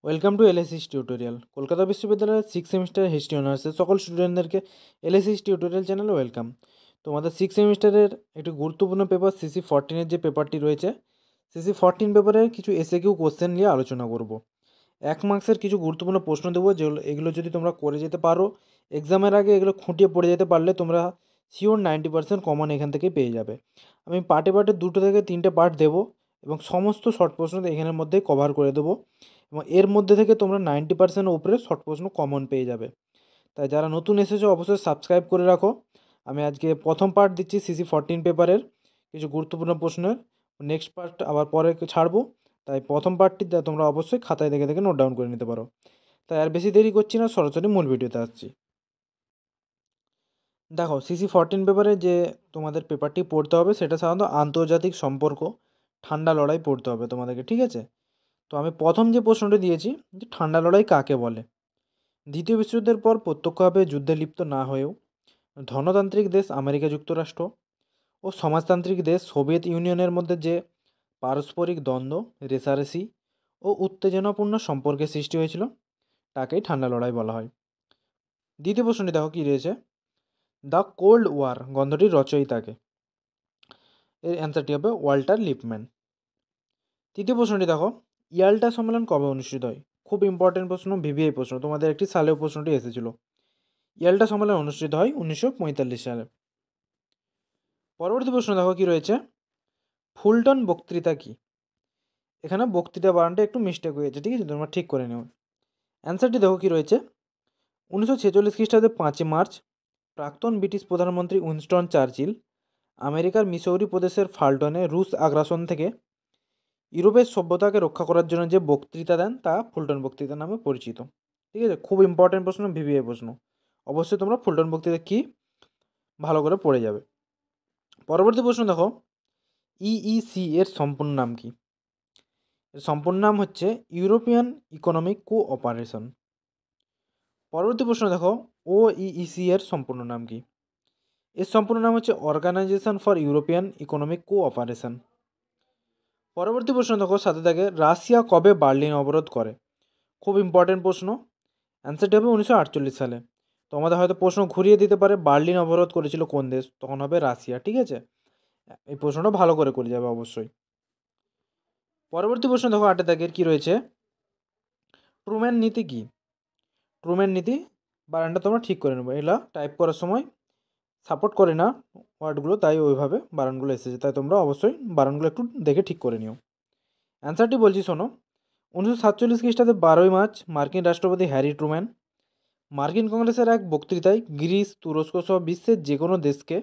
Welcome to এলএসিস tutorial. Kolkata বিশ্ববিদ্যালয়ের six semester history অনার্সের সকল স্টুডেন্টদেরকে এলএসিস টিউটোরিয়াল চ্যানেলে ওয়েলকাম। তোমাদের সিক্স সেমিস্টারের একটি গুরুত্বপূর্ণ পেপার CC14-এর যে পেপারটি রয়েছে, CC14 পেপারের কিছু এসএকিউ কোশ্চেন নিয়ে আলোচনা করব। 1 মার্কসের কিছু গুরুত্বপূর্ণ প্রশ্ন দেবো, যেগুলো এগুলো যদি তোমরা করে যেতে পারো, এক্সামের আগে এগুলো খুঁটিয়ে পড়ে যেতে পারলে তোমরা শিওর 90% কমন এখান থেকে পেয়ে যাবে। আমি পার্টে 2 থেকে 3টে পার্ট দেবো এবং সমস্ত শর্ট প্রশ্ন এখানের মধ্যেই কভার করে দেবো, এবং এর মধ্যে থেকে তোমরা 90% উপরে শর্ট প্রশ্ন কমন পেয়ে যাবে। তাই যারা নতুন এসেছো অবশ্যই সাবস্ক্রাইব করে রাখো। আমি আজকে প্রথম পার্ট দিচ্ছি CC14 পেপারের কিছু গুরুত্বপূর্ণ প্রশ্নের, নেক্সট পার্ট আবার পরে ছাড়বো। তাই প্রথম পার্টটি তোমরা অবশ্যই খাতায় দেখে দেখে নোট ডাউন করে নিতে পারো। তাই আর বেশি দেরি করছি না, সরাসরি মূল ভিডিওতে আসছি। দেখো, CC14 পেপারে যে তোমাদের পেপারটি পড়তে হবে সেটা সাধারণত আন্তর্জাতিক সম্পর্ক, ঠান্ডা লড়াই পড়তে হবে তোমাদেরকে, ঠিক আছে? তো আমি প্রথম যে প্রশ্নটি দিয়েছি যে ঠান্ডা লড়াই কাকে বলে। দ্বিতীয় বিশ্বযুদ্ধের পর প্রত্যক্ষভাবে যুদ্ধে লিপ্ত না হয়েও ধনতান্ত্রিক দেশ আমেরিকা যুক্তরাষ্ট্র ও সমাজতান্ত্রিক দেশ সোভিয়েত ইউনিয়নের মধ্যে যে পারস্পরিক দ্বন্দ্ব, রেষারেষি ও উত্তেজনাপূর্ণ সম্পর্কের সৃষ্টি হয়েছিল তাকেই ঠান্ডা লড়াই বলা হয়। দ্বিতীয় প্রশ্নটি দেখো কী রয়েছে, দ্য কোল্ড ওয়ার গ্রন্থটির রচয়িতাকে। এর অ্যান্সারটি হবে ওয়াল্টার লিপম্যান। তৃতীয় প্রশ্নটি দেখো, ইয়াল্টা সম্মেলন কবে অনুষ্ঠিত হয়? খুব ইম্পর্টেন্ট প্রশ্ন, ভিভিআই প্রশ্ন, তোমাদের একটি সালেও প্রশ্নটি এসেছিল। ইয়াল্টা সম্মেলন অনুষ্ঠিত হয় 1945 সালে। পরবর্তী প্রশ্ন দেখো কী রয়েছে, ফুলটন বক্তৃতা কী? এখানে বক্তৃতা বানানটা একটু মিস্টেক হয়েছে, ঠিক আছে, তোমরা ঠিক করে নেও। অ্যান্সারটি দেখো কী রয়েছে, 1946 খ্রিস্টাব্দে 5 মার্চ প্রাক্তন ব্রিটিশ প্রধানমন্ত্রী উইনস্টন চার্চিল আমেরিকার মিসৌরি প্রদেশের ফাল্টনে রুশ আগ্রাসন থেকে ইউরোপের সভ্যতাকে রক্ষা করার জন্য যে বক্তৃতা দেন তা ফুলটন বক্তৃতা নামে পরিচিত। ঠিক আছে, খুব ইম্পর্টেন্ট প্রশ্ন, ভিভিআই প্রশ্ন, অবশ্যই তোমরা ফুলটন বক্তৃতা কী ভালো করে পড়ে যাবে। পরবর্তী প্রশ্ন দেখো, ইইসি এর সম্পূর্ণ নাম কি? এর সম্পূর্ণ নাম হচ্ছে ইউরোপিয়ান ইকোনমিক কোঅপারেশন। পরবর্তী প্রশ্ন দেখো, ওইইসি এর সম্পূর্ণ নাম কি? এর সম্পূর্ণ নাম হচ্ছে organisation for European economic cooperation. পরবর্তী প্রশ্ন দেখো, সাথে থাকে রাশিয়া কবে বার্লিন অবরোধ করে? খুব ইম্পর্টেন্ট প্রশ্ন, অ্যান্সারটি হবে 1948 সালে। তো আমাদের হয়তো প্রশ্ন ঘুরিয়ে দিতে পারে, বার্লিন অবরোধ করেছিল কোন দেশ? তখন হবে রাশিয়া, ঠিক আছে? এই প্রশ্নটা ভালো করে যাবে অবশ্যই। পরবর্তী প্রশ্ন দেখো, 8 দাগের কী রয়েছে, ট্রুম্যান নীতি কী? ট্রুম্যান নীতি বানানটা তোমরা ঠিক করে নেবো, এগুলো টাইপ করার সময় সাপোর্ট করে না ওয়ার্ডগুলো, তাই ওইভাবে বানানগুলো এসেছে, তাই তোমরা অবশ্যই বানানগুলো একটু দেখে ঠিক করে নিও। অ্যান্সারটি বলছি শোনো, 1947 খ্রিস্টাব্দে 12 মার্চ মার্কিন রাষ্ট্রপতি হ্যারি ট্রুম্যান মার্কিন কংগ্রেসের এক বক্তৃতায় গ্রিস, তুরস্ক সহ বিশ্বের যে কোনো দেশকে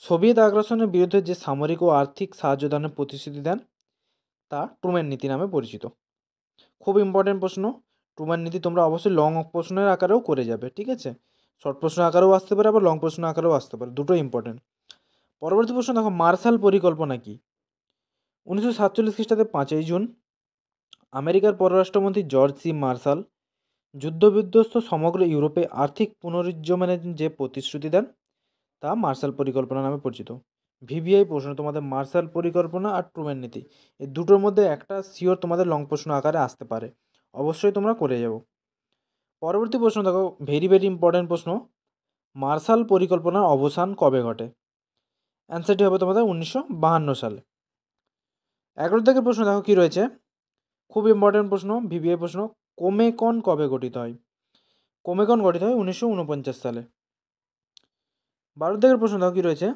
সোভিয়েত আগ্রাসনের বিরুদ্ধে যে সামরিক ও আর্থিক সাহায্য দানের প্রতিশ্রুতি দেন তা ট্রুম্যান নীতি নামে পরিচিত। খুব ইম্পর্টেন্ট প্রশ্ন, ট্রুম্যান নীতি তোমরা অবশ্যই লং প্রশ্নের আকারেও করে যাবে, ঠিক আছে? শর্ট প্রশ্ন আকারেও আসতে পারে, আবার লং প্রশ্ন আকারেও আসতে পারে, দুটো ইম্পর্টেন্ট। পরবর্তী প্রশ্ন দেখো, মার্শাল পরিকল্পনা কি? 1947 খ্রিস্টাব্দে 5 জুন আমেরিকার পররাষ্ট্রমন্ত্রী জর্জ সি মার্শাল যুদ্ধবিধ্বস্ত সমগ্র ইউরোপে আর্থিক পুনরুজ্জীবনের যে প্রতিশ্রুতি দেন তা মার্শাল পরিকল্পনা নামে পরিচিত। ভিভিআই প্রশ্ন তোমাদের মার্শাল পরিকল্পনা আর ট্রুম্যান নীতি, এই দুটোর মধ্যে একটা শিওর তোমাদের লং প্রশ্ন আকারে আসতে পারে, অবশ্যই তোমরা করে যাবো। পরবর্তী প্রশ্ন দেখো, ভেরি ভেরি ইম্পর্টেন্ট প্রশ্ন, মার্শাল পরিকল্পনার অবসান কবে ঘটে? অ্যান্সারটি হবে তোমাদের 1952 সালে। 11 থেকে প্রশ্ন দেখো কী রয়েছে, খুব ইম্পর্টেন্ট প্রশ্ন, ভিভিআই প্রশ্ন, কোমেকন কবে গঠিত হয়? কোমেকন গঠিত হয় 1949 সালে। 12 থেকে প্রশ্ন দেখো কী রয়েছে,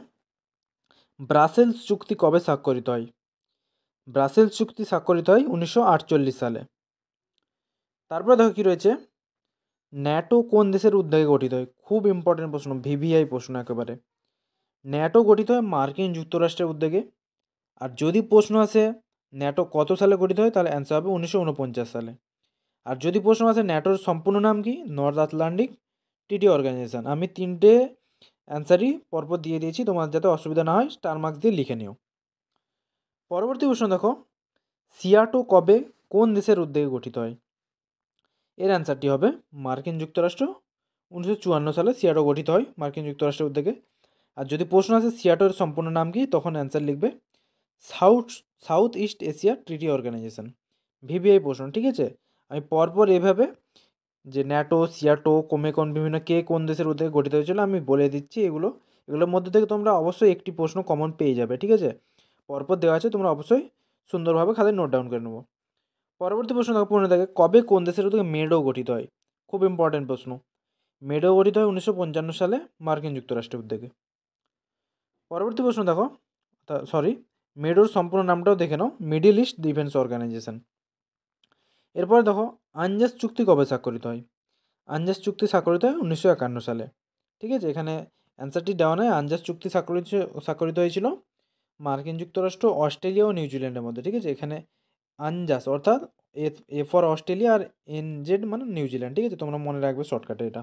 ব্রাসেলস চুক্তি কবে স্বাক্ষরিত হয়? ব্রাসেলস চুক্তি স্বাক্ষরিত হয় 1948 সালে। তারপরে দেখো কী রয়েছে, ন্যাটো কোন দেশের উদ্যোগে গঠিত হয়? খুব ইম্পর্টেন্ট প্রশ্ন, ভিভিআই প্রশ্ন একেবারে। ন্যাটো গঠিত হয় মার্কিন যুক্তরাষ্ট্রের উদ্যোগে। আর যদি প্রশ্ন আসে ন্যাটো কত সালে গঠিত হয়, তাহলে অ্যান্সার হবে 1949 সালে। আর যদি প্রশ্ন আসে ন্যাটোর সম্পূর্ণ নাম কি, নর্থ আটলান্টিক ট্রিটি অর্গানাইজেশন। আমি 3টে অ্যান্সারই পরপর দিয়ে দিয়েছি, তোমার যাতে অসুবিধা না হয় স্টার মার্কস দিয়ে লিখে নিও। পরবর্তী প্রশ্ন দেখো, সিয়াটো কবে কোন দেশের উদ্যোগে গঠিত হয়? এর অ্যান্সারটি হবে মার্কিন যুক্তরাষ্ট্র, 1954 সালে সিয়াটো গঠিত হয় মার্কিন যুক্তরাষ্ট্রের উদ্যোগে। আর যদি প্রশ্ন আসে সিয়াটোর সম্পূর্ণ নাম কি, তখন অ্যান্সার লিখবে south east Asia treaty organization, VVI প্রশ্ন, ঠিক আছে? আমি পরপর এভাবে যে ন্যাটো, সিয়াটো, কোমেকন বিভিন্ন কে কোন দেশের উদ্যোগে গঠিত হয়েছিল আমি বলে দিচ্ছি। এগুলোর মধ্যে থেকে তোমরা অবশ্যই একটি প্রশ্ন কমন পেয়ে যাবে, ঠিক আছে? পরপর দেওয়া আছে, তোমরা অবশ্যই সুন্দরভাবে খাতায় নোট ডাউন করে নেবো। পরবর্তী প্রশ্ন দেখো 15 থেকে, কবে কোন দেশের উদ্যোগে মেডো গঠিত হয়? খুব ইম্পর্টেন্ট প্রশ্ন। মেডো গঠিত হয় 1955 সালে মার্কিন যুক্তরাষ্ট্রের উদ্যোগে। পরবর্তী প্রশ্ন দেখো, মেডোর সম্পূর্ণ নামটাও দেখে নাও, মিডল ইস্ট ডিফেন্স অর্গানাইজেশন। এরপরে দেখো আনজাস চুক্তি কবে স্বাক্ষরিত হয়? আনজাস চুক্তি স্বাক্ষরিত হয় 1951 সালে, ঠিক আছে? এখানে অ্যান্সারটি দেওয়া নয়। আনজাস চুক্তি স্বাক্ষরিত হয়েছিল মার্কিন যুক্তরাষ্ট্র, অস্ট্রেলিয়া ও নিউজিল্যান্ডের মধ্যে, ঠিক আছে? এখানে আনজাস অর্থাৎ এ ফর অস্ট্রেলিয়া আর NZ মানে নিউজিল্যান্ড, ঠিক আছে? তোমরা মনে রাখবে শর্টকাটে এটা।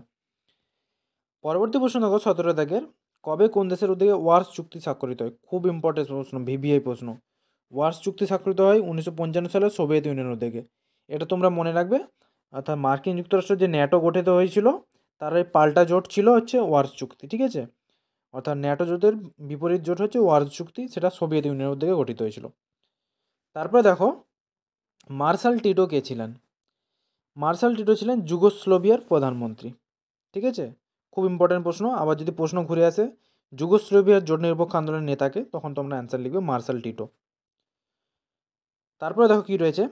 পরবর্তী প্রশ্ন দেখো 17 দাগের, কবে কোন দেশের উদ্যোগে ওয়ার্স চুক্তি স্বাক্ষরিত হয়? খুব ইম্পর্টেন্ট প্রশ্ন, VBI প্রশ্ন। ওয়ার্স চুক্তি স্বাক্ষরিত হয় 1955 সালে সোভিয়েত ইউনিয়নের উদ্যোগে। এটা তোমরা মনে রাখবে। অর্থাৎ মার্কিন যুক্তরাষ্ট্র যে ন্যাটো গঠিত হয়েছিল তার এই পাল্টা জোট ছিল হচ্ছে ওয়ার্স চুক্তি, ঠিক আছে? অর্থাৎ ন্যাটো জোটের বিপরীত জোট হচ্ছে ওয়ার্স চুক্তি, সেটা সোভিয়েত ইউনিয়নের উদ্যোগে গঠিত হয়েছিল। তারপরে দেখো মার্শাল টিটো কে ছিলেন? মার্শাল টিটো ছিলেন যুগোস্লোভিয়ার প্রধানমন্ত্রী, ঠিক আছে? খুব ইম্পর্টেন্ট প্রশ্ন। আবার যদি প্রশ্ন ঘুরে আসে যুগোস্লোভিয়ার জোট নিরপেক্ষ আন্দোলনের নেতাকে, তখন তোমরা অ্যান্সার লিখবে মার্শাল টিটো। তারপরে দেখো কি রয়েছে,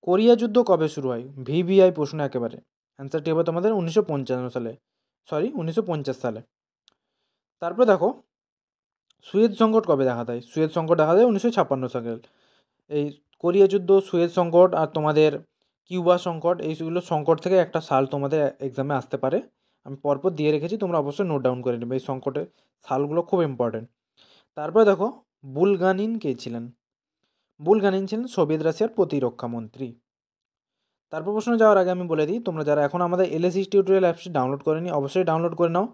কোরিয়া যুদ্ধ কবে শুরু হয়? VBI প্রশ্ন একেবারে। অ্যান্সারটি হবে তোমাদের 1950 সালে। তারপরে দেখো সুয়েজ সংকট কবে দেখা দেয়? সুয়েজ সংকট দেখা দেয় 1956 সালে। এই কোরিয়া যুদ্ধ, সুয়েজ সংকট আর তোমাদের কিউবা সংকট, এইগুলো সংকট থেকে একটা সাল তোমাদের এক্সামে আসতে পারে। আমি পরপর দিয়ে রেখেছি, তোমরা অবশ্যই নোট ডাউন করে নেবে। এই সংকটের সালগুলো খুব ইম্পর্টেন্ট। তারপরে দেখো বুলগানিন কে ছিলেন? বুলগানিন ছিলেন সোভিয়েত রাশিয়ার প্রতিরক্ষা মন্ত্রী। তারপর প্রশ্ন যাওয়ার আগে আমি বলে দিই, তোমরা যারা এখন আমাদের LSE টিউটোরিয়াল অ্যাপসটি ডাউনলোড করেনি অবশ্যই ডাউনলোড করে নাও।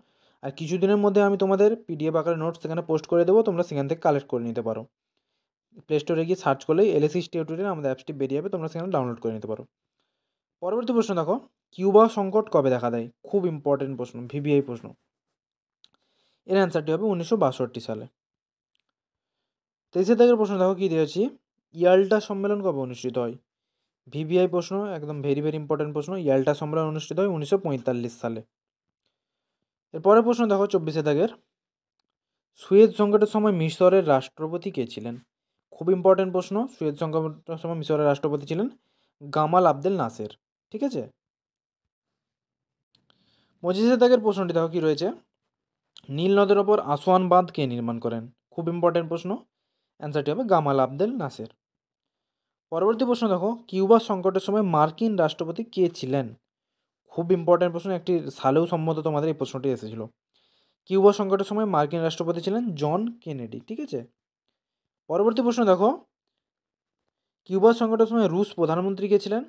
আর কিছুদিনের মধ্যে আমি তোমাদের PDF আকারে নোটস সেখানে পোস্ট করে দেবো, তোমরা সেখান থেকে কালেক্ট করে নিতে পারো। প্লে স্টোরে গিয়ে সার্চ করলেই LSE টিউটোরিয়াল আমাদের অ্যাপসটি বেরিয়ে যাবে, তোমরা সেখানে ডাউনলোড করে নিতে পারো। পরবর্তী প্রশ্ন দেখো, কিউবা সংকট কবে দেখা দেয়? খুব ইম্পর্টেন্ট প্রশ্ন, VBI প্রশ্ন। এর অ্যান্সারটি হবে 1962 সালে। 23 দাগের প্রশ্ন দেখো কি দিয়েছি, ইয়াল্টা সম্মেলন কবে অনুষ্ঠিত হয়? VBI প্রশ্ন, একদম ভেরি ভেরি ইম্পর্টেন্ট প্রশ্ন। ইয়াল্টা সম্মেলন অনুষ্ঠিত হয় 1945 সালে। এরপরের প্রশ্ন দেখো 24 দাগের, সুয়েজ সংকটের সময় মিশরের রাষ্ট্রপতি কে ছিলেন? খুব ইম্পর্টেন্ট প্রশ্ন। সুয়েজ সংকটের সময় মিশরের রাষ্ট্রপতি ছিলেন গামাল আবদেল নাসের, ঠিক আছে? 25 দাগের প্রশ্নটি দেখো কি রয়েছে, নীল নদের ওপর আসওয়ান বাঁধ কে নির্মাণ করেন? খুব ইম্পর্টেন্ট প্রশ্ন। অ্যান্সারটি হবে গামাল আবদেল নাসের। পরবর্তী প্রশ্ন দেখো, কিউবা সংকটের সময় মার্কিন রাষ্ট্রপতি কে ছিলেন? খুব ইম্পর্টেন্ট প্রশ্ন, একটি সালেও সম্ভবত তোমাদের এই প্রশ্নটি এসেছিল। কিউবা সংকটের সময় মার্কিন রাষ্ট্রপতি ছিলেন জন কেনেডি, ঠিক আছে? পরবর্তী প্রশ্ন দেখো, কিউবা সংকটের সময় রুশ প্রধানমন্ত্রী কে ছিলেন?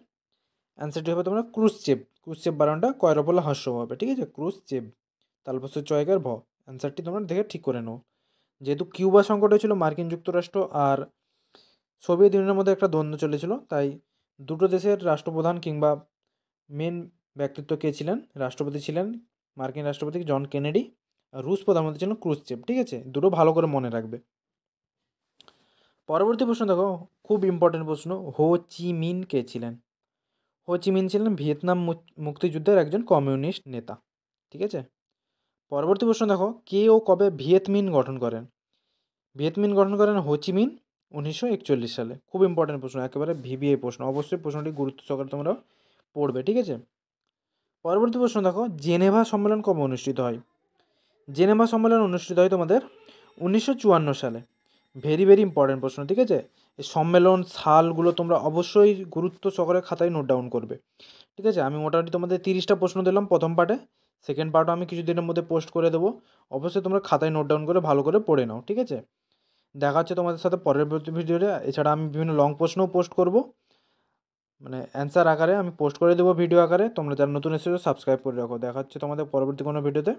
অ্যান্সারটি হবে তোমরা ক্রুশ্চেভ বানানটা কয়রপলা হর্ষ হবে, ঠিক আছে? ক্রুশ্চেভ, তালপস্য চয়কার ভ। অ্যান্সারটি তোমরা দেখে ঠিক করে নাও। যেহেতু কিউবা সংকট হয়েছিল মার্কিন যুক্তরাষ্ট্র আর সোভিয়েত ইউনিয়নের মধ্যে একটা দ্বন্দ্ব চলেছিল, তাই দুটো দেশের রাষ্ট্রপ্রধান কিংবা মেন ব্যক্তিত্ব কে ছিলেন? রাষ্ট্রপতি ছিলেন মার্কিন রাষ্ট্রপতি জন কেনেডি, আর রুশ প্রধানমন্ত্রী ছিলেন ক্রুশ্চেভ, ঠিক আছে? দুটো ভালো করে মনে রাখবে। পরবর্তী প্রশ্ন দেখো, খুব ইম্পর্টেন্ট প্রশ্ন, হো চি মিন কে ছিলেন? হো চি মিন ছিলেন ভিয়েতনাম মুক্তিযুদ্ধের একজন কমিউনিস্ট নেতা, ঠিক আছে? পরবর্তী প্রশ্ন দেখো, কে ও কবে ভিয়েতমিন গঠন করেন? ভিয়েতমিন গঠন করেন হো চি মিন 1941 সালে। খুব ইম্পর্টেন্ট প্রশ্ন, একেবারে VBI প্রশ্ন। অবশ্যই প্রশ্নটি গুরুত্ব সহকারে তোমরা পড়বে, ঠিক আছে? পরবর্তী প্রশ্ন দেখো, জেনেভা সম্মেলন কবে অনুষ্ঠিত হয়? জেনেভা সম্মেলন অনুষ্ঠিত হয় তোমাদের 1954 সালে। ভেরি ভেরি ইম্পর্টেন্ট প্রশ্ন, ঠিক আছে? এই সম্মেলন সালগুলো তোমরা অবশ্যই গুরুত্ব সহকারে খাতায় নোট ডাউন করবে, ঠিক আছে? আমি মোটামুটি তোমাদের 30টা প্রশ্ন দিলাম প্রথম পার্টে। সেকেন্ড পার্টও আমি কিছুদিনের মধ্যে পোস্ট করে দেবো। অবশ্যই তোমরা খাতায় নোট ডাউন করে ভালো করে পড়ে নাও, ঠিক আছে? দেখা হচ্ছে তোমাদের সাথে পরের ভিডিওতে। এছাড়া আমি বিভিন্ন লং প্রশ্নও পোস্ট করব, মানে অ্যান্সার আকারে আমি পোস্ট করে দেবো ভিডিও আকারে। তোমরা যারা নতুন এসেছো সাবস্ক্রাইব করে রাখো। দেখা হচ্ছে তোমাদের পরবর্তী কোনো ভিডিওতে।